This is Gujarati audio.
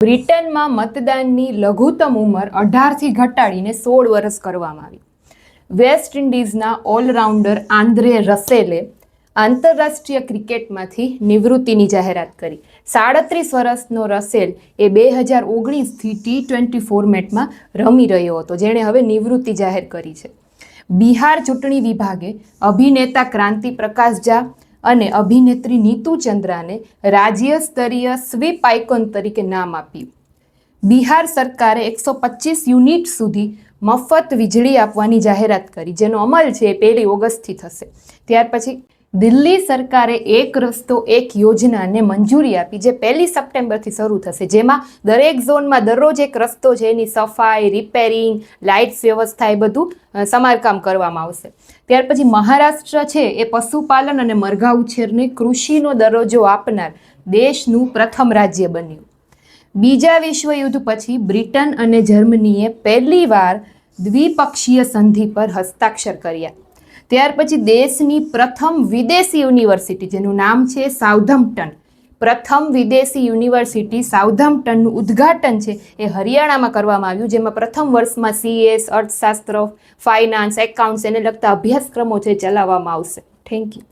બ્રિટનમાં મતદાનની લઘુત્તમ ઉંમર 18થી ઘટાડીને 16 વર્ષ કરવામાં આવી. વેસ્ટ ઇન્ડિઝના ઓલરાઉન્ડર આંદ્રે રસેલે આંતરરાષ્ટ્રીય ક્રિકેટમાંથી નિવૃત્તિની જાહેરાત કરી. 37 વર્ષનો રસેલ એ 2019થી T20 ફોર્મેટમાં રમી રહ્યો હતો, જેણે હવે નિવૃત્તિ જાહેર કરી છે. બિહાર ચૂંટણી વિભાગે અભિનેતા ક્રાંતિ પ્રકાશ ઝા અને અભિનેત્રી નીતુ ચંદ્રાને રાજ્ય સ્તરીય સ્વીપ આઇકોન તરીકે નામ આપ્યું. બિહાર સરકારે 125 યુનિટ સુધી મફત વીજળી આપવાની જાહેરાત કરી, જેનો અમલ છે 1 ઓગસ્ટથી થશે. ત્યાર પછી દિલ્હી સરકારે એક રસ્તો એક યોજનાને મંજૂરી આપી, જે 1 સપ્ટેમ્બરથી શરૂ થશે, જેમાં દરેક ઝોનમાં દરરોજ એક રસ્તો છે એની સફાઈ, રિપેરિંગ, લાઇટ્સ વ્યવસ્થા એ બધું સમારકામ કરવામાં આવશે. ત્યાર પછી મહારાષ્ટ્ર છે એ પશુપાલન અને મરઘા ઉછેરને કૃષિનો દરજ્જો આપનાર દેશનું પ્રથમ રાજ્ય બન્યું. બીજા વિશ્વયુદ્ધ પછી બ્રિટન અને જર્મનીએ પહેલીવાર દ્વિપક્ષીય સંધિ પર હસ્તાક્ષર કર્યા. ત્યાર પછી દેશની પ્રથમ વિદેશી યુનિવર્સિટી, જેનું નામ છે સાઉથમ્પ્ટન, પ્રથમ વિદેશી યુનિવર્સિટી સાઉથમ્પ્ટનનું ઉદ્ઘાટન છે એ હરિયાણામાં કરવામાં આવ્યું, જેમાં પ્રથમ વર્ષમાં CS, અર્થશાસ્ત્ર, ફાઇનાન્સ, એકાઉન્ટ્સ એને લગતા અભ્યાસક્રમો છે ચલાવવામાં આવશે. Thank you.